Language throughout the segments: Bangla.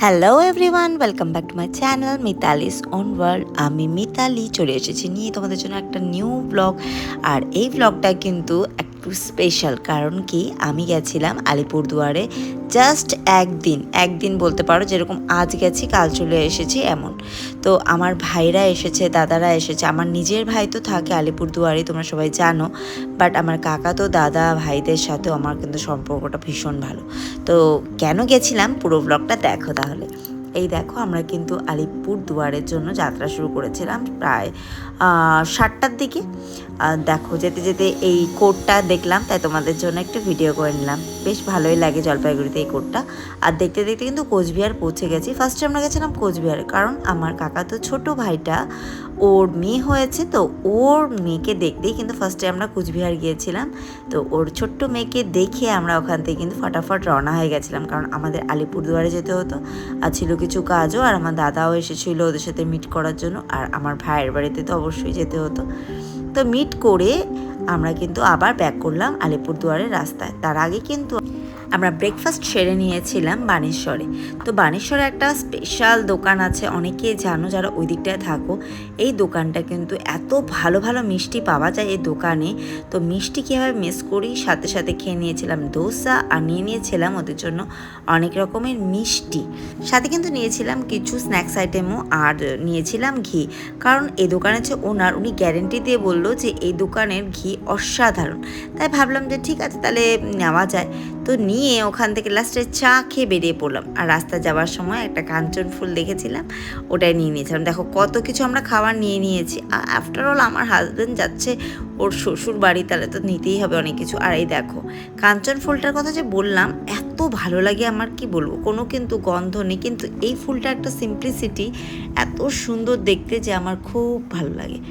Hello everyone, welcome back to my channel Mitali's own world. আমি মিতালি চলে এসেছি নিয়ে তোমাদের জন্য একটা নিউ ব্লগ। আর এই ব্লগটা কিন্তু একটু স্পেশাল, কারণ কি আমি গেছিলাম আলিপুরদুয়ারে জাস্ট একদিন বলতে পারো, যেরকম আজ গেছি কাল চলে এসেছি এমন। তো আমার ভাইরা এসেছে, দাদারা এসেছে। আমার নিজের ভাই তো থাকে আলিপুরদুয়ারে, তোমরা সবাই জানো, বাট আমার কাকা তো দাদা ভাইদের সাথেও আমার কিন্তু সম্পর্কটা ভীষণ ভালো। তো কেন গেছিলাম পুরো ব্লগটা দেখো তাহলে। এই দেখো, আমরা কিন্তু আলিপুর দুয়ারের জন্য যাত্রা শুরু করেছিলাম প্রায় 7টার দিকে। দেখো যেতে যেতে এই কোর্টটা দেখলাম, তাই তোমাদের জন্য একটু ভিডিও করে নিলাম। বেশ ভালোই লাগে জলপাইগুড়িতে এই কোর্টটা। আর দেখতে দেখতে কিন্তু কোচবিহার পৌঁছে গেছি। ফার্স্টে আমরা গেছিলাম কোচবিহারে, কারণ আমার কাকা তো ছোট ভাইটা, ওর মেয়ে হয়েছে, তো ওর মেয়েকে দেখতেই কিন্তু ফার্স্টে আমরা কোচবিহার গিয়েছিলাম। তো ওর ছোট্ট মেয়েকে দেখে আমরা ওখান থেকে কিন্তু ফটাফট রওনা হয়ে গেছিলাম, কারণ আমাদের আলিপুরদুয়ারে যেতে হতো। আর ছিল কিছু কাজও, আর আমার দাদাও এসেছিলো ওদের সাথে মিট করার জন্য। আর আমার ভাইয়ের বাড়িতে তো অবশ্যই যেতে হতো। তো মিট করে আমরা কিন্তু আবার ব্যাক করলাম আলিপুরদুয়ারের রাস্তায়। তার আগে কিন্তু আমরা ব্রেকফাস্ট সেরে নিয়েছিলাম বানেশ্বরে। তো বানেশ্বরে একটা স্পেশাল দোকান আছে, অনেকেই জানো যারা ওই দিকটায় থাকো। এই দোকানটা কিন্তু এত ভালো ভালো মিষ্টি পাওয়া যায় এই দোকানে। তো মিষ্টি কীভাবে মিস করি, সাথে সাথে খেয়ে নিয়েছিলাম ডোসা, আর নিয়ে নিয়েছিলাম ওদের জন্য অনেক রকমের মিষ্টি। সাথে কিন্তু নিয়েছিলাম কিছু স্ন্যাক্স আইটেমও, আর নিয়েছিলাম ঘি। কারণ এই দোকানের যে ওনার, উনি গ্যারেন্টি দিয়ে বললো যে এই দোকানের ঘি অসাধারণ। তাই ভাবলাম যে ঠিক আছে, তাহলে নেওয়া যায়। তো নিয়ে ওখান থেকে লাস্টে চা খেয়ে বেরিয়ে পড়লাম। আর রাস্তা যাওয়ার সময় একটা কাঞ্চন ফুল দেখেছিলাম, ওটাই নিয়ে নিয়েছিলাম। দেখো কত কিছু আমরা খাবার নিয়ে নিয়েছি। আফটার অল আমার হাজব্যান্ড যাচ্ছে ওর শ্বশুর বাড়ি, তাহলে তো নিতেই হবে অনেক কিছু। আর এই দেখো কাঞ্চন ফুলটার কথা যে বললাম, এত ভালো লাগে আমার, কি বলবো, কোনো কিন্তু গন্ধ নেই, কিন্তু এই ফুলটা একটা সিম্পলিসিটি, এত সুন্দর দেখতে যে আমার খুব ভালো লাগে।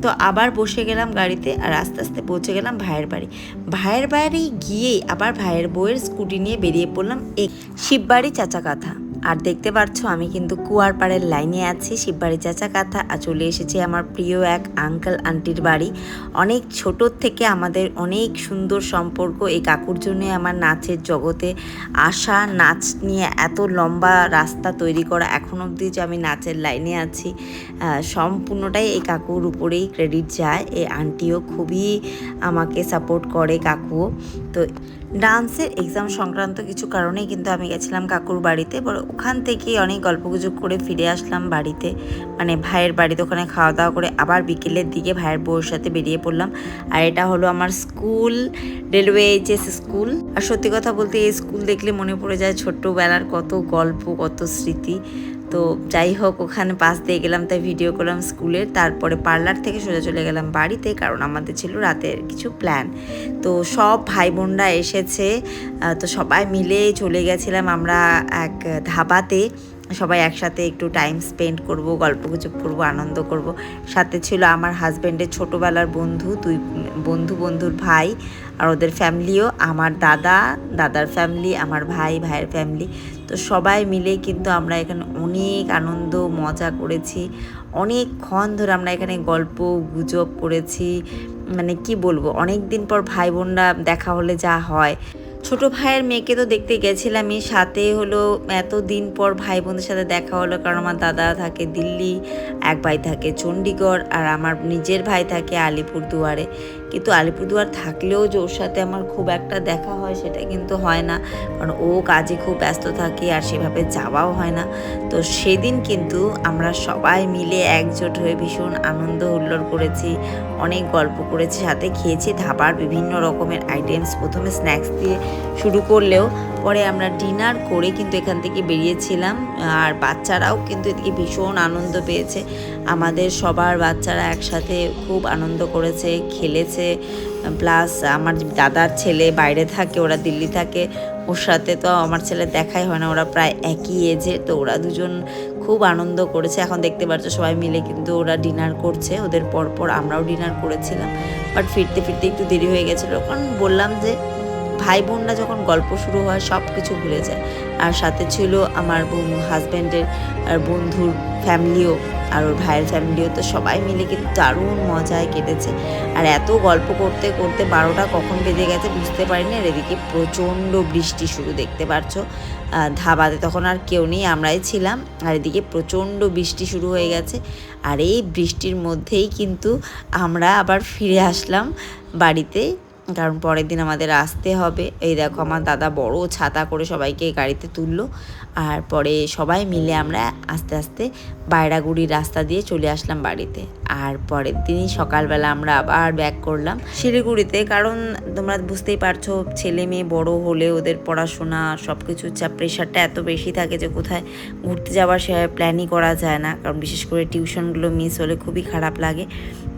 তো আবার বসে গেলাম গাড়িতে, আর আস্তে আস্তে পৌঁছে গেলাম ভাইয়ের বাড়ি। ভাইয়ের বাড়ি গিয়েই আবার ভাইয়ের বউয়ের স্কুটি নিয়ে বেরিয়ে পড়লাম এই শিববাড়ি চাচাকাথা। আর দেখতে পাচ্ছ আমি কিন্তু কুয়ারপাড়ের লাইনে আছি, শিববাড়ি চাচাকাথা। আর চলে এসেছি আমার প্রিয় এক আঙ্কেল আন্টির বাড়ি। অনেক ছোটোর থেকে আমাদের অনেক সুন্দর সম্পর্ক। এই কাকুর জন্যে আমার নাচের জগতে আসা, নাচ নিয়ে এত লম্বা রাস্তা তৈরি করা, এখন অবধি যে আমি নাচের লাইনে আছি, সম্পূর্ণটাই এই কাকুর উপরেই ক্রেডিট যায়। এই আন্টিও খুবই আমাকে সাপোর্ট করে, কাকুও। তো ডান্সের এক্সাম সংক্রান্ত কিছু কারণেই কিন্তু আমি গেছিলাম কাকুর বাড়িতে। ওখান থেকে অনেক গল্পগুজব করে ফিরে আসলাম বাড়িতে, মানে ভাইয়ের বাড়িতে। ওখানে খাওয়া দাওয়া করে আবার বিকেলের দিকে ভাইয়ের বউয়ের সাথে বেরিয়ে পড়লাম। আর এটা হলো আমার স্কুল, রেলওয়ে এইচএস স্কুল। আর সত্যি কথা বলতে এই স্কুল দেখলে মনে পড়ে যায় ছোট্টবেলার কত গল্প, কত স্মৃতি। তো যাই হোক, ওখানে পাশ দিয়ে গেলাম, তাই ভিডিও করলাম স্কুলের। তারপরে পার্লার থেকে সোজা চলে গেলাম বাড়িতে, কারণ আমাদের ছিল রাতের কিছু প্ল্যান। তো সব ভাই বোনরা এসেছে, তো সবাই মিলে চলে গেছিলাম আমরা এক ধাবাতে। সবাই একসাথে একটু টাইম স্পেন্ড করব, গল্পগুজব করব, আনন্দ করব। সাথে ছিল আমার হাজব্যান্ডের ছোটোবেলার বন্ধু, দুই বন্ধুর ভাই, আর ওদের ফ্যামিলিও, আমার দাদার ফ্যামিলি, আমার ভাইয়ের ফ্যামিলি। তো সবাই মিলে কিন্তু আমরা এখানে অনেক আনন্দ মজা করেছি। অনেকক্ষণ ধরে আমরা এখানে গল্প গুজব করেছি, মানে কি বলবো, অনেক দিন পর ভাই বোনরা দেখা হলে যা হয়। ছোট ভাইয়ের মেয়েকে তো দেখতে গেছিলামই, সাথে হলো এত দিন পর ভাই বোনদের সাথে দেখা হলো, কারণ আমার দাদা থাকে দিল্লি, এক ভাই থাকে চণ্ডীগড়, আর আমার নিজের ভাই থাকে আলিপুরদুয়ারে। কিন্তু আলিপুরদুয়ার থাকলেও যে ওর সাথে আমার খুব একটা দেখা হয় সেটা কিন্তু হয় না, কারণ ও কাজে খুব ব্যস্ত থাকে, আর সেভাবে যাওয়াও হয় না। তো সেদিন কিন্তু আমরা সবাই মিলে একজোট হয়ে ভীষণ আনন্দ হুল্লোড় করেছি, অনেক গল্প করেছি, সাথে খেয়েছি ধাবার বিভিন্ন রকমের আইটেমস। প্রথমে স্ন্যাক্স দিয়ে শুরু করলেও পরে আমরা ডিনার করে কিন্তু এখান থেকে বেরিয়েছিলাম। আর বাচ্চারাও কিন্তু এদিকে ভীষণ আনন্দ পেয়েছে, আমাদের সবার বাচ্চারা একসাথে খুব আনন্দ করেছে, খেলেছে। প্লাস আমার দাদার ছেলে বাইরে থাকে, ওরা দিল্লি থাকে, ওর সাথে তো আমার ছেলে দেখাই হয় না, ওরা প্রায় একই এজে। তো ওরা দুজন খুব আনন্দ করেছে। এখন দেখতে পাচ্ছ সবাই মিলে কিন্তু ওরা ডিনার করছে, ওদের পরপর আমরাও ডিনার করেছিলাম। বাট ফিরতে ফিরতে একটু দেরি হয়ে গেছিলো, কারণ বললাম যে ভাই বোনরা যখন গল্প শুরু হয় সব কিছু ভুলে যায়। আর সাথে ছিল আমার হাজব্যান্ডের বন্ধুর ফ্যামিলিও আর ওর ভাইয়ের ফ্যামিলিও। তো সবাই মিলে কিন্তু দারুণ মজায় কেটেছে। আর এত গল্প করতে করতে 12টা কখন বেজে গেছে বুঝতে পারিনি। আর এদিকে প্রচণ্ড বৃষ্টি শুরু, দেখতে পাচ্ছ ধাবাতে তখন আর কেউ নেই, আমরাই ছিলাম। আর এদিকে প্রচণ্ড বৃষ্টি শুরু হয়ে গেছে। আর এই বৃষ্টির মধ্যেই কিন্তু আমরা আবার ফিরে আসলাম বাড়িতে, কারণ পরের দিন আমাদের আসতে হবে। এই দেখো আমার দাদা বড় ছাতা করে সবাইকে গাড়িতে তুললো। আর পরে সবাই মিলে আমরা আস্তে আস্তে বাইরাগুড়ির রাস্তা দিয়ে চলে আসলাম বাড়িতে। আর পরের দিনই সকালবেলা আমরা আবার ব্যাক করলাম শিলিগুড়িতে, কারণ তোমরা বুঝতেই পারছো ছেলে মেয়ে বড় হলে ওদের পড়াশোনা সব কিছুর চাপ, প্রেশারটা এত বেশি থাকে যে কোথায় ঘুরতে যাওয়ার সে প্ল্যানই করা যায় না, কারণ বিশেষ করে টিউশনগুলো মিস হলে খুবই খারাপ লাগে।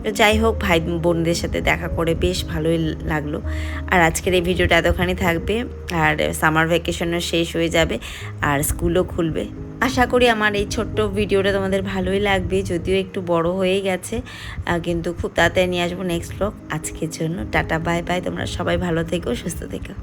তো যাই হোক, ভাই বোনদের সাথে দেখা করে বেশ ভালোই লাগলো। আর আজকের এই ভিডিওটা এতখানি থাকবে। আর সামার ভ্যাকেশনও শেষ হয়ে যাবে আর স্কুলও খুলবে। আশা করি আমার এই ছোট্ট ভিডিওটা তোমাদের ভালোই লাগবে, যদিও একটু বড় হয়ে গেছে, কিন্তু খুব তাড়াতাড়ি নিয়ে আসবো নেক্সট ব্লগ। আজকের জন্য টাটা, বাই বাই। তোমরা সবাই ভালো থেকো, সুস্থ থেকো।